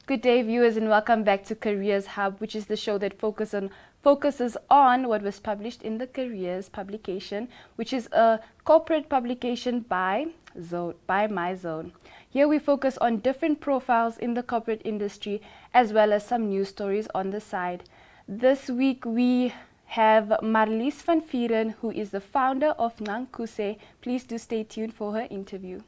Good day, viewers, and welcome back to Careers Hub, which is the show that focuses on what was published in the Careers publication, which is a corporate publication by MyZone. Here we focus on different profiles in the corporate industry, as well as some news stories on the side. This week we have Marlice Van Vuuren, who is the founder of kuse. Please do stay tuned for her interview.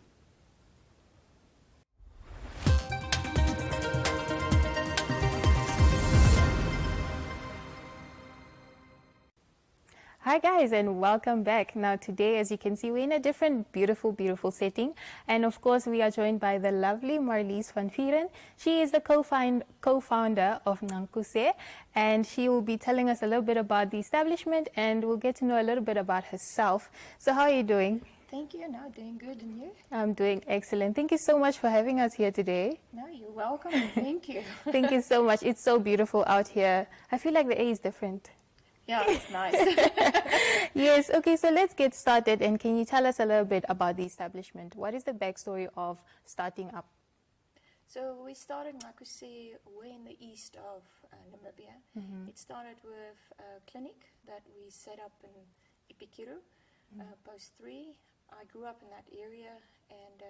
Hi guys, and welcome back. Now today, as you can see, we're in a different beautiful setting, and of course we are joined by the lovely Marlice Van Vuuren. She is the co-founder of kuse, and she will be telling us a little bit about the establishment, and we'll get to know a little bit about herself. So how are you doing? Thank you. No, doing good, and you? I'm doing excellent. Thank you so much for having us here today. No, you're welcome. Thank you. Thank you so much. It's so beautiful out here. I feel like the air is different. Yeah, it's nice. Yes, okay, so let's get started. And can you tell us a little bit about the establishment? What is the backstory of starting up? So we started kuse way in the east of Namibia. Mm-hmm. It started with a clinic that we set up in Ipikiru, Post 3. I grew up in that area, and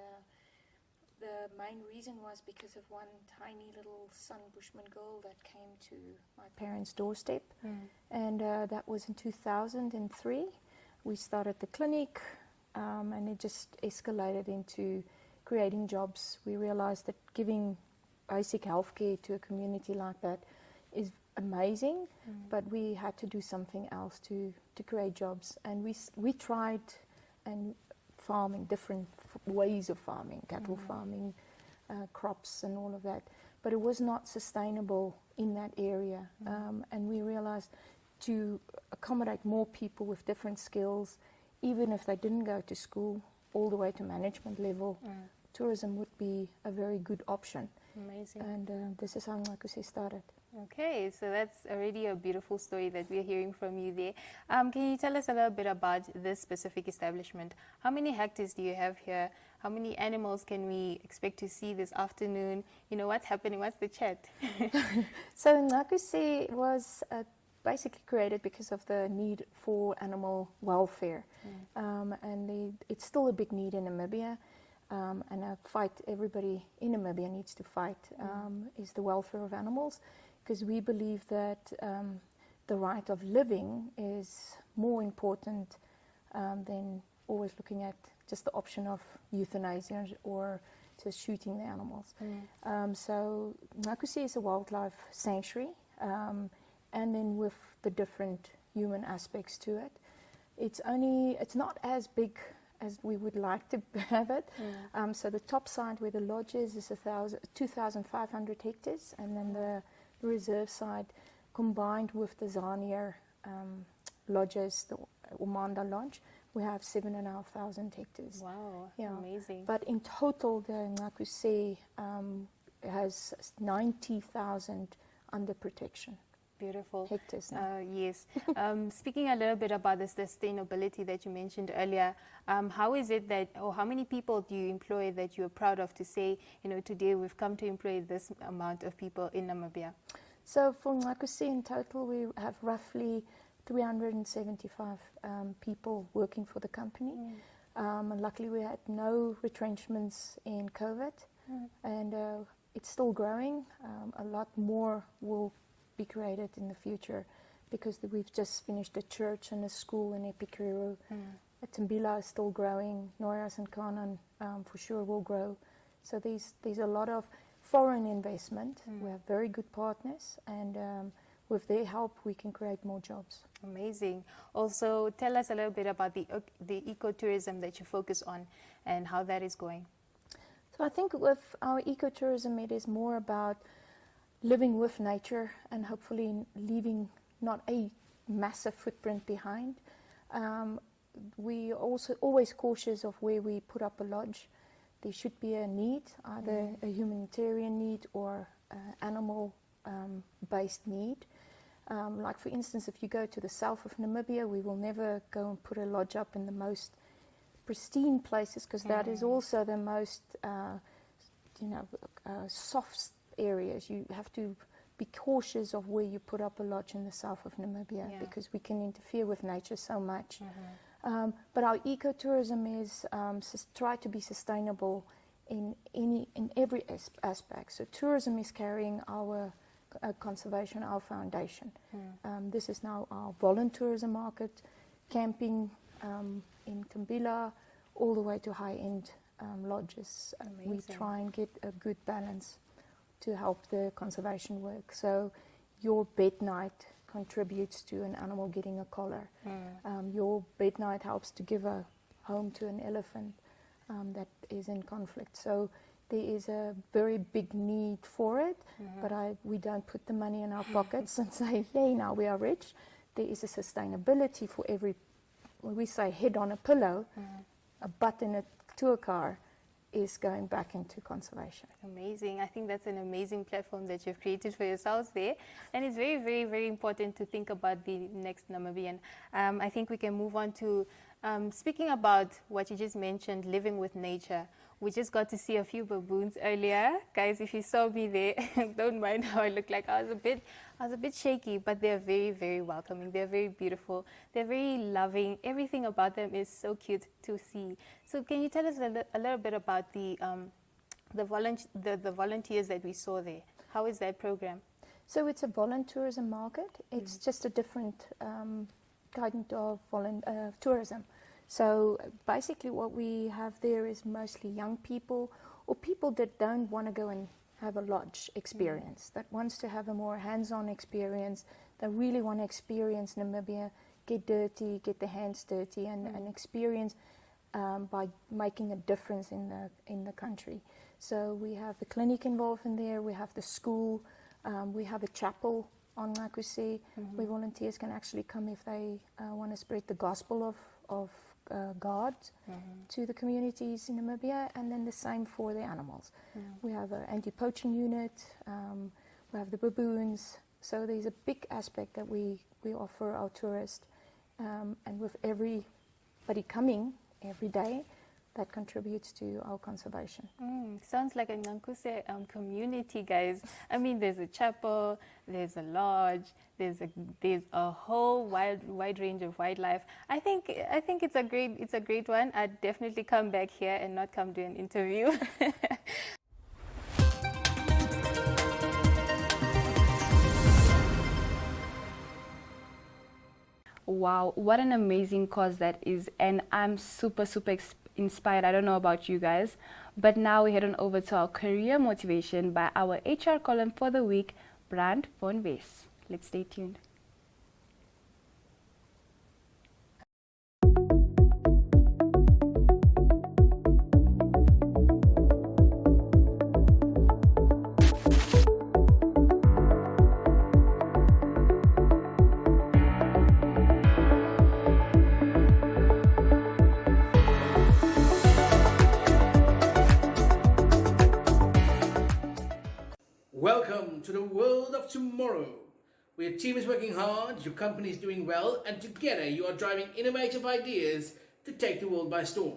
the main reason was because of one tiny little Sun Bushman girl that came to my parents' doorstep. And that was in 2003. We started the clinic, and it just escalated into creating jobs. We realized that giving basic healthcare to a community like that is amazing, but we had to do something else to create jobs. And we tried and farming, different ways of farming, cattle farming, crops and all of that. But it was not sustainable in that area. And we realized to accommodate more people with different skills, even if they didn't go to school all the way to management level, tourism would be a very good option. Amazing. And this is how kuse started. Okay, so that's already a beautiful story that we're hearing from you there. Can you tell us a little bit about this specific establishment? How many hectares do you have here? How many animals can we expect to see this afternoon? You know, what's happening? What's the chat? So kuse was basically created because of the need for animal welfare. And it's still a big need in Namibia. And a fight everybody in Namibia needs to fight is the welfare of animals, because we believe that the right of living is more important than always looking at just the option of euthanasia or just shooting the animals. So kuse is a wildlife sanctuary, and then with the different human aspects to it. It's not as big as we would like to have it. So the top side where the lodge is 2,500 hectares, and then the reserve side combined with the Zanier lodges, the Umanda Lodge, we have 7,500 hectares. Wow, yeah. Amazing. But in total, the kuse has 90,000 under protection. Beautiful. Hectares. Yes. Speaking a little bit about the sustainability that you mentioned earlier, how is it that, or how many people do you employ that you're proud of to say, you know, today we've come to employ this amount of people in Namibia? So for kuse in total, we have roughly 375 people working for the company. And luckily we had no retrenchments in COVID, and it's still growing. A lot more will be created in the future, because we've just finished a church and a school in Ipikiru. Timbila is still growing. Noyas and Kanan for sure will grow. So there's a lot of foreign investment. We have very good partners, and with their help we can create more jobs. Amazing. Also, tell us a little bit about the ecotourism that you focus on and how that is going. So I think with our ecotourism, it is more about living with nature and hopefully leaving not a massive footprint behind. We also always cautious of where we put up a lodge. There should be a need, either a humanitarian need or animal-based need. Like for instance, if you go to the south of Namibia, we will never go and put a lodge up in the most pristine places, because that is also the most soft areas. You have to be cautious of where you put up a lodge in the south of Namibia, because we can interfere with nature so much. But our ecotourism is try to be sustainable in every aspect. So tourism is carrying our conservation, our foundation. This is now our voluntourism market, camping in Kambila, all the way to high-end lodges. We try and get a good balance to help the conservation work. So your bed night contributes to an animal getting a collar. Your bed night helps to give a home to an elephant that is in conflict. So there is a very big need for it, but we don't put the money in our pockets and say, hey, now we are rich. There is a sustainability for every, when we say head on a pillow, a butt in a tour car is going back into conservation. Amazing. I think that's an amazing platform that you've created for yourselves there. And it's very, very, very important to think about the next Namibian. I think we can move on to speaking about what you just mentioned, living with nature. We just got to see a few baboons earlier. Guys, if you saw me there, don't mind how I look like. I was a bit shaky, but they're very, very welcoming. They're very beautiful. They're very loving. Everything about them is so cute to see. So can you tell us a little bit about the volunteers that we saw there? How is that program? So it's a voluntourism market. It's just a different kind of tourism. So basically what we have there is mostly young people or people that don't want to go and have a lodge experience, that wants to have a more hands-on experience, that really want to experience Namibia, get dirty, get their hands dirty, and experience by making a difference in the country. So we have the clinic involved in there, we have the school, we have a chapel on Kuse, where volunteers can actually come if they want to spread the gospel of God to the communities in Namibia, and then the same for the animals. We have an anti-poaching unit, we have the baboons, so there's a big aspect that we offer our tourists, and with everybody coming every day, that contributes to our conservation. Sounds like a Nyankuse community, guys. I mean, there's a chapel, there's a lodge, there's a whole wide range of wildlife. I think it's a great one. I'd definitely come back here and not come do an interview. Wow, what an amazing cause that is, and I'm super inspired. I don't know about you guys, but now we head on over to our career motivation by our HR column for the week, Marlice Van Vuuren. Let's stay tuned. Welcome to the world of tomorrow, where your team is working hard, your company is doing well, and together you are driving innovative ideas to take the world by storm.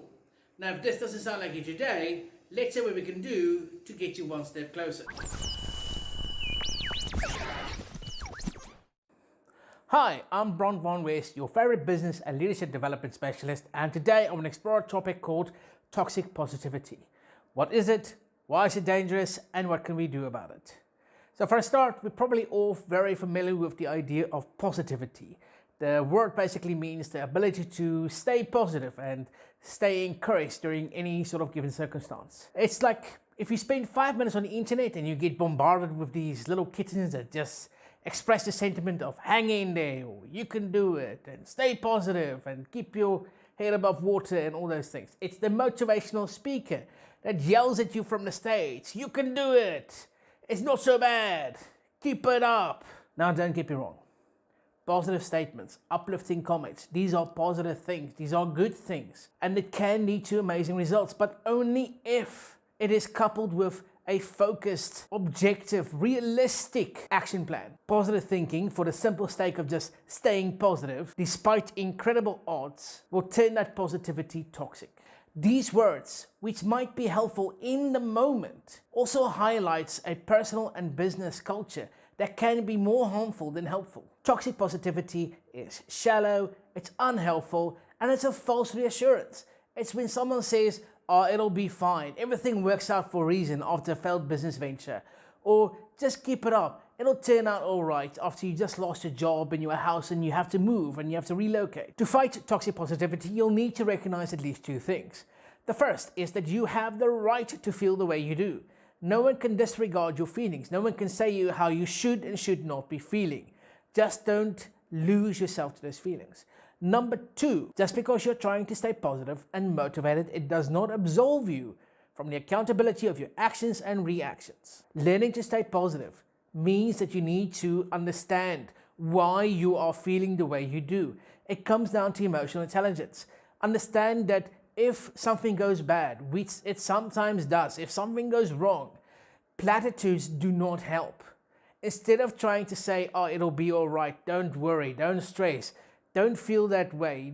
Now, if this doesn't sound like you today, let's see what we can do to get you one step closer. Hi, I'm Marlice Van Vuuren, your favorite business and leadership development specialist, and today I want to explore a topic called toxic positivity. What is it? Why is it dangerous, and what can we do about it? So for a start, we're probably all very familiar with the idea of positivity. The word basically means the ability to stay positive and stay encouraged during any sort of given circumstance. It's like if you spend 5 minutes on the internet and you get bombarded with these little kittens that just express the sentiment of hang in there, or you can do it, and stay positive and keep your head above water and all those things. It's the motivational speaker that yells at you from the stage, you can do it, it's not so bad, keep it up. Now don't get me wrong, positive statements, uplifting comments, these are positive things, these are good things, and it can lead to amazing results, but only if it is coupled with a focused, objective, realistic action plan. Positive thinking for the simple sake of just staying positive, despite incredible odds, will turn that positivity toxic. These words, which might be helpful in the moment, also highlights a personal and business culture that can be more harmful than helpful. Toxic positivity is shallow, it's unhelpful, and it's a false reassurance. It's when someone says, oh, it'll be fine, everything works out for a reason after a failed business venture, or just keep it up, it'll turn out all right after you just lost your job and your house and you have to move and you have to relocate. To fight toxic positivity, you'll need to recognize at least two things. The first is that you have the right to feel the way you do. No one can disregard your feelings. No one can say you how you should and should not be feeling. Just don't lose yourself to those feelings. Number two, just because you're trying to stay positive and motivated, it does not absolve you from the accountability of your actions and reactions. Learning to stay positive means that you need to understand why you are feeling the way you do. It comes down to emotional intelligence. Understand that if something goes bad, which it sometimes does, if something goes wrong, platitudes do not help. Instead of trying to say, oh, it'll be all right, don't worry, don't stress, don't feel that way,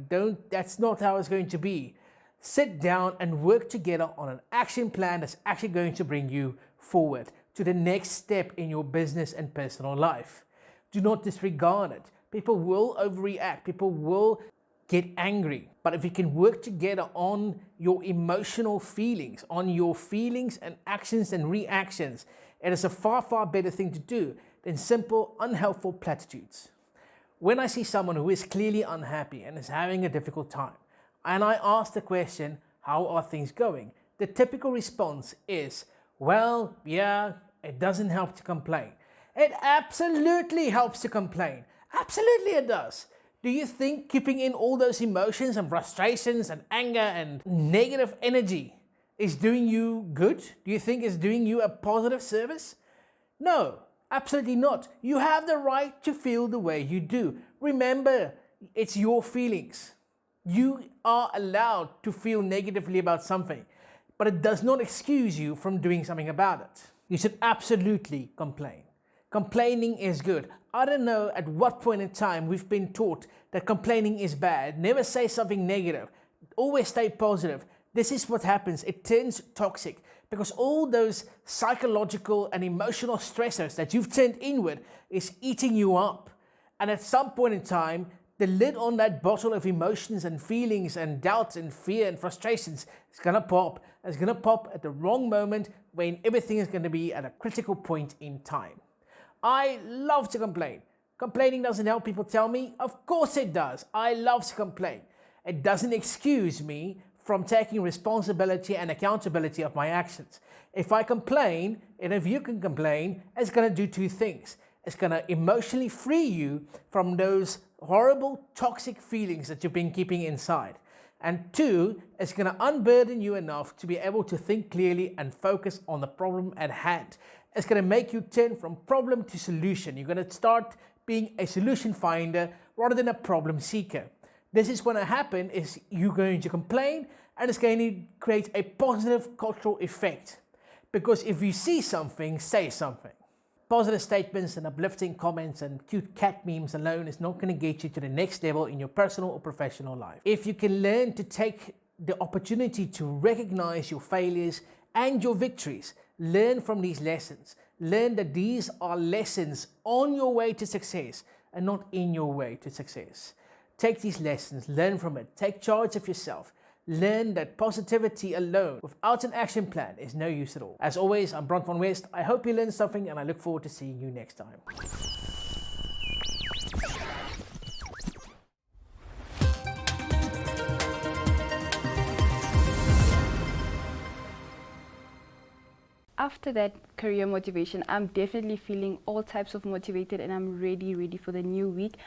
that's not how it's going to be. Sit down and work together on an action plan that's actually going to bring you forward to the next step in your business and personal life. Do not disregard it. People will overreact. People will get angry. But if you can work together on your emotional feelings, on your feelings and actions and reactions, it is a far, far better thing to do than simple, unhelpful platitudes. When I see someone who is clearly unhappy and is having a difficult time, and I ask the question, how are things going? The typical response is, well, yeah, it doesn't help to complain. It absolutely helps to complain. Absolutely it does. Do you think keeping in all those emotions and frustrations and anger and negative energy is doing you good? Do you think it's doing you a positive service? No, absolutely not. You have the right to feel the way you do. Remember, it's your feelings. You are allowed to feel negatively about something, but it does not excuse you from doing something about it. You should absolutely complain. Complaining is good. I don't know at what point in time we've been taught that complaining is bad. Never say something negative. Always stay positive. This is what happens. It turns toxic because all those psychological and emotional stressors that you've turned inward is eating you up. And at some point in time, the lid on that bottle of emotions and feelings and doubts and fear and frustrations is going to pop. It's going to pop at the wrong moment when everything is going to be at a critical point in time. I love to complain. Complaining doesn't help, people tell me. Of course it does. I love to complain. It doesn't excuse me from taking responsibility and accountability of my actions. If I complain, and if you can complain, it's going to do two things. It's going to emotionally free you from those horrible, toxic feelings that you've been keeping inside. And two, it's going to unburden you enough to be able to think clearly and focus on the problem at hand. It's going to make you turn from problem to solution. You're going to start being a solution finder rather than a problem seeker. This is going to happen is you're going to complain and it's going to create a positive cultural effect. Because if you see something, say something. Positive statements and uplifting comments and cute cat memes alone is not going to get you to the next level in your personal or professional life. If you can learn to take the opportunity to recognize your failures and your victories, learn from these lessons. Learn that these are lessons on your way to success and not in your way to success. Take these lessons, learn from it, take charge of yourself. Learn that positivity alone without an action plan is no use at all. As always, I'm Bron van West. I hope you learned something and I look forward to seeing you next time. After that career motivation, I'm definitely feeling all types of motivated and I'm ready for the new week.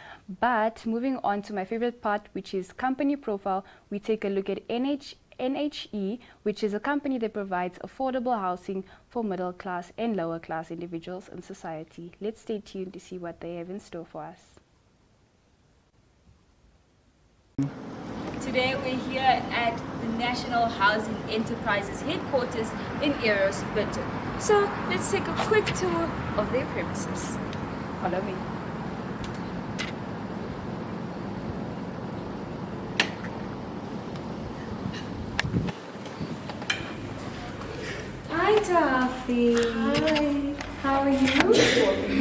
But moving on to my favorite part, which is company profile, we take a look at NHE, which is a company that provides affordable housing for middle class and lower class individuals in society. Let's stay tuned to see what they have in store for us. Today we're here at the National Housing Enterprises headquarters in Careers Bistro. So let's take a quick tour of their premises. Follow me. Tahafi. Hi. How are you?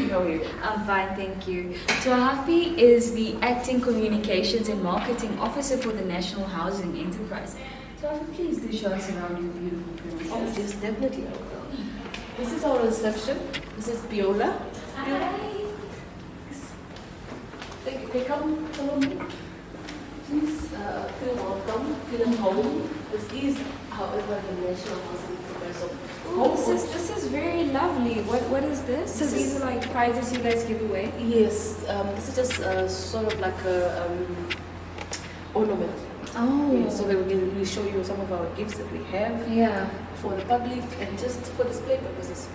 How are you? I'm fine, thank you. Tahafi is the Acting Communications and Marketing Officer for the National Housing Enterprise. Tahafi, please do show us around your beautiful premises. Oh, yes, definitely. This is our reception. This is Viola. Hi. They come follow me. Please feel welcome, feel at home. This is, however, the National Housing Enterprise. Oh, this is very lovely. What is this? So these are like prizes you guys give away? Yes, this is just sort of like a ornament. Oh. Yeah, so that we can really show you some of our gifts that we have Yeah. for the public and just for display purposes.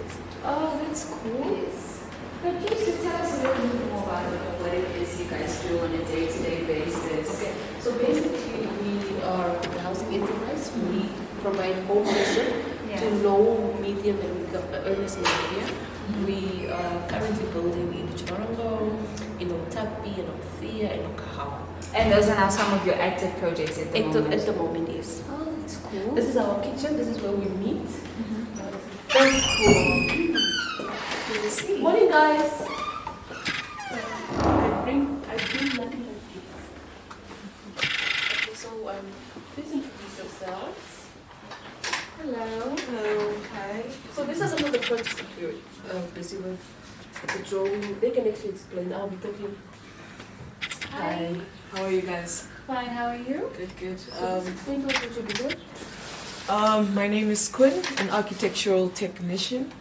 Oh, that's cool. Yes. But please do tell us a little bit more about what it is you guys do on a day-to-day basis. Okay, so basically we are the housing enterprise. We provide home ownership to low, medium, and earnest area. We are currently building in Chimarongo, in Otapi, in Othea, and Okahawa. And those are now some of your active projects at the moment? At the moment, yes. Oh, that's cool. This is our kitchen. This is where we meet. That's cool. Let's see. Morning, guys. I bring nothing but gifts. Okay, so please introduce yourselves. Hello. Hello. Hi. So these are some of the projects that we're busy with. The drawing. They can actually explain. I'll be talking. Hi. How are you guys? Fine, how are you? Good, good. So explain what you be doing. My name is Quinn, an architectural technician.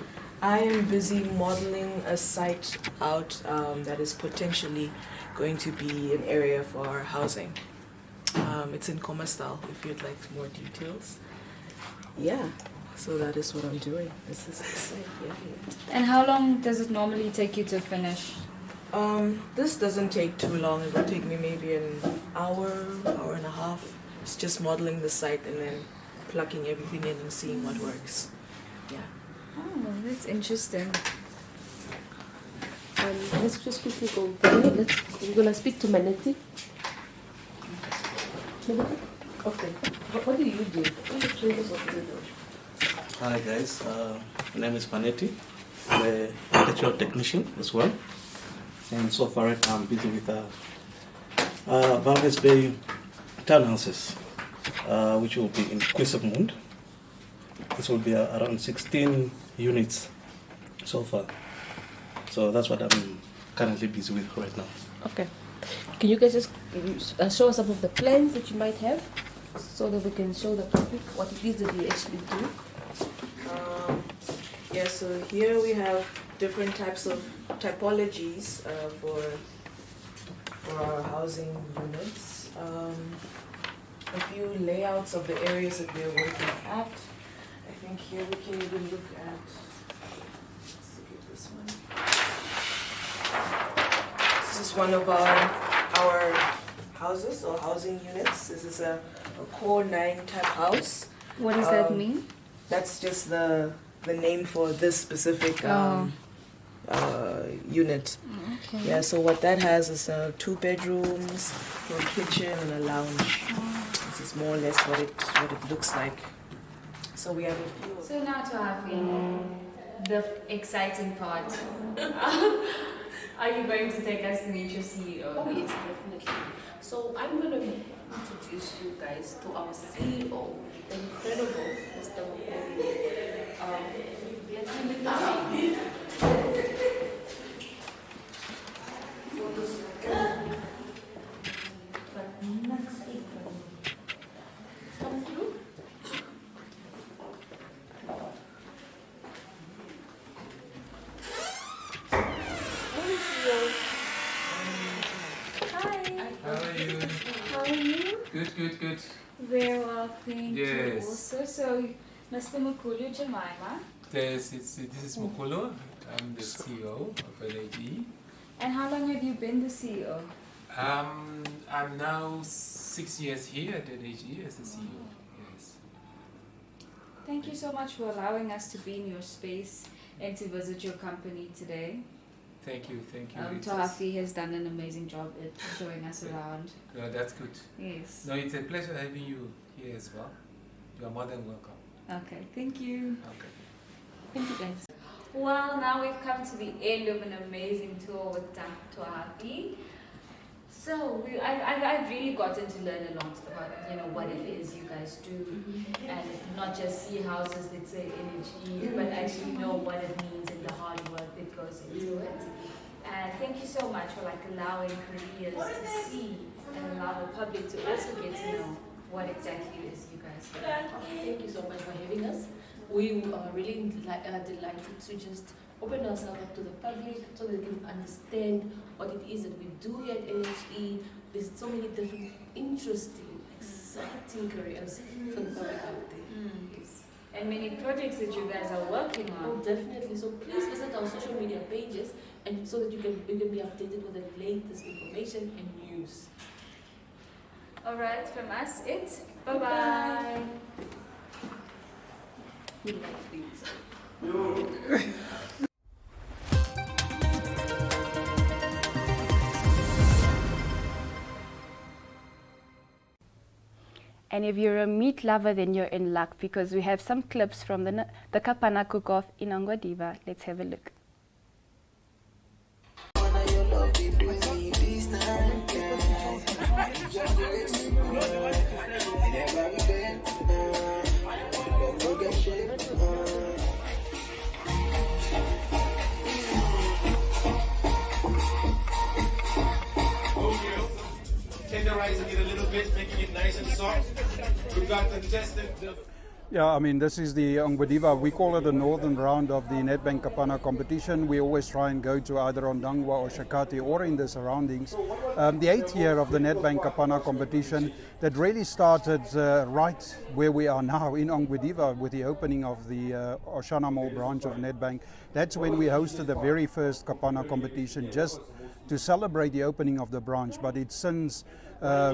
I am busy modeling a site out that is potentially going to be an area for housing. It's in Koma style, if you'd like more details. Yeah, so that is what I'm doing. This is the site, yeah. And how long does it normally take you to finish? This doesn't take too long. It will take me maybe an hour, hour and a half. It's just modeling the site and then plugging everything in and seeing what works. Yeah. Oh, that's interesting. Let's just quickly go there. We're gonna speak to Maneti. Okay. What do you do? Explain us what you do. Hi guys, my name is Panetti. I'm an architectural technician as well. And so far I'm busy with Valdes Bay townhouses, which will be in kuse. This will be around 16 units so far. So that's what I'm currently busy with right now. Okay. Can you guys just show us some of the plans that you might have so that we can show the public what it is that you actually do? Yeah, so here we have different types of typologies for our housing units. A few layouts of the areas that we're working at. I think here we can even look at, let's look at this one. This is one of our houses or housing units. This is a core 9 type house. What does that mean? That's just the name for this specific unit. Okay. Yeah, so what that has is 2 bedrooms, a kitchen, and a lounge. This is more or less what it looks like. So we have a few. So now to the exciting part. Are you going to take us to meet your CEO? Oh yes, definitely. So I'm going to introduce you guys to our CEO, the incredible Mr. Mokoli. Let me meet the CEO. Come through. Good. Very well, thank you. Yes. Also, so Mr. Mukulu Jemima. This is Mukulu. I'm the CEO of LAG. And how long have you been the CEO? I'm now 6 years here at LAG as the CEO. Yes. Thank you so much for allowing us to be in your space and to visit your company today. Thank you. Tahafi has done an amazing job at showing us around. That's good. Yes. No, it's a pleasure having you here as well. You are more than welcome. Okay, thank you. Okay. Thank you, guys. Well, now we've come to the end of an amazing tour with Dr. Happy. So I've really gotten to learn a lot about what it is you guys do, and not just see houses that say NHE, but actually know what it means and the hard work that goes into it. And thank you so much for allowing Careers to see and allow the public to also get to know what exactly it is you guys do. Thank you so much for having us. We are really delighted to just open ourselves up to the public so they can understand what it is that we do here at NHE. There's so many different interesting, exciting careers for the public out there. Yes. And many projects that you guys are working on. Oh, definitely. So please visit our social media pages and so that you can be updated with the latest information and news. Alright, from us it's bye-bye. We like these. And if you're a meat lover, then you're in luck because we have some clips from the Kapana cook-off in Angwadiva. Let's have a look. Tenderizing it a little bit, making it nice and soft. We've got contestant. Yeah, I mean, this is the Angwadiva. We call it the northern round of the Netbank Kapana competition. We always try and go to either Ondangwa or Shakati or in the surroundings. The 8th year of the Netbank Kapana competition that really started right where we are now in Angwadiva with the opening of the Oshana Mall branch of Netbank. That's when we hosted the very first Kapana competition just to celebrate the opening of the branch, but it's since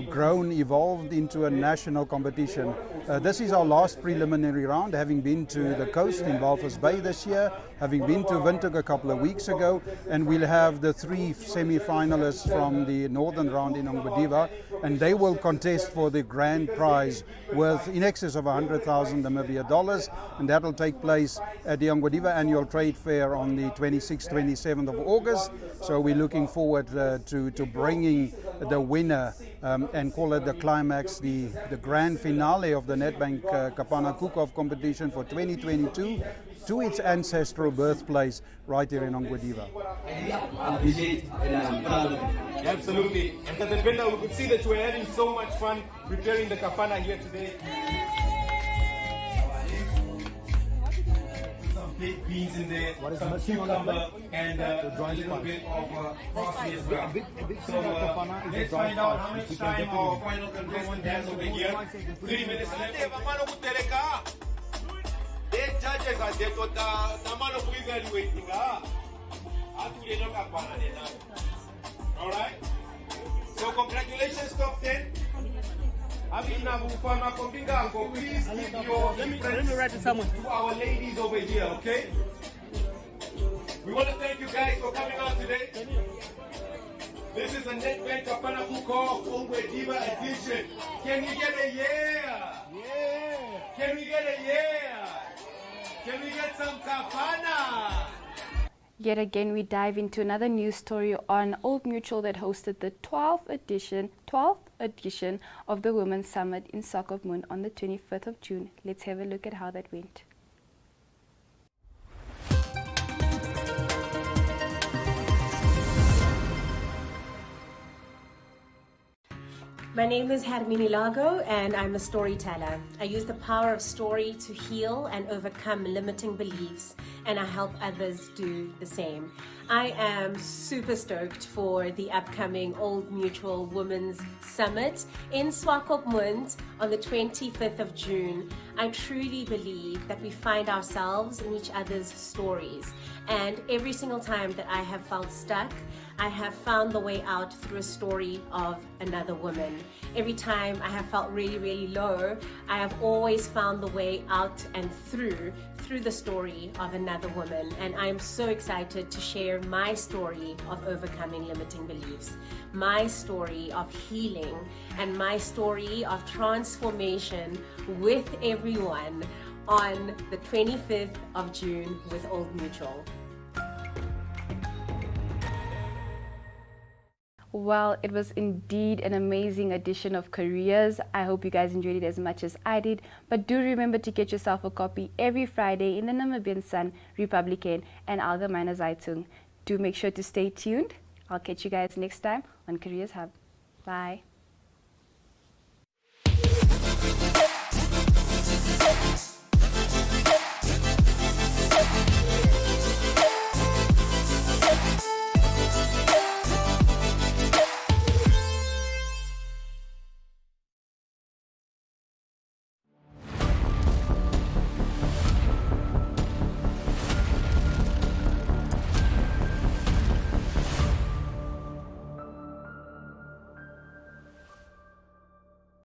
grown, evolved into a national competition. This is our last preliminary round, having been to the coast in Walvis Bay this year, having been to Windhoek a couple of weeks ago, and we'll have the 3 semi-finalists from the northern round in Angwadiva, and they will contest for the grand prize worth in excess of 100,000 Namibia dollars, and that will take place at the Angwadiva Annual Trade Fair on the 26th, 27th of August. So we're looking forward to bringing the winner and call it the climax, the grand finale of the Netbank Kapana Cook-Off competition for 2022 to its ancestral birthplace right here in Angwadiva. Absolutely. And Tatapenda, we could see that you were having so much fun preparing the Kapana here today. Some baked beans in there, some cucumber, and a little bit of parsley as well. So let's find out how much time our final contestant has over here. 3 minutes left. The judges are there to Namano evaluating. Alright? So congratulations, top 10. Please give your preference to our ladies over here, okay? We want to thank you guys for coming out today. This is the Netbank Kapana Cook-Off Angwadiva edition. Can we get a yeah? Yeah. Can we get a yeah? Can we get some Kapana? Yet again, we dive into another news story on Old Mutual that hosted the 12th edition of the Women's Summit in Swakopmund on the 25th of June. Let's have a look at how that went. My name is Hermine Lago and I'm a storyteller. I use the power of story to heal and overcome limiting beliefs, and I help others do the same. I am super stoked for the upcoming Old Mutual Women's Summit in Swakopmund on the 25th of June. I truly believe that we find ourselves in each other's stories, and every single time that I have felt stuck, I have found the way out through a story of another woman. Every time I have felt really, really low, I have always found the way out and through the story of another woman. And I am so excited to share my story of overcoming limiting beliefs, my story of healing, and my story of transformation with everyone on the 25th of June with Old Mutual. Well, it was indeed an amazing edition of Careers. I hope you guys enjoyed it as much as I did. But do remember to get yourself a copy every Friday in the Namibian Sun, Republican, and Allgemeine Zeitung. Do make sure to stay tuned. I'll catch you guys next time on Careers Hub. Bye.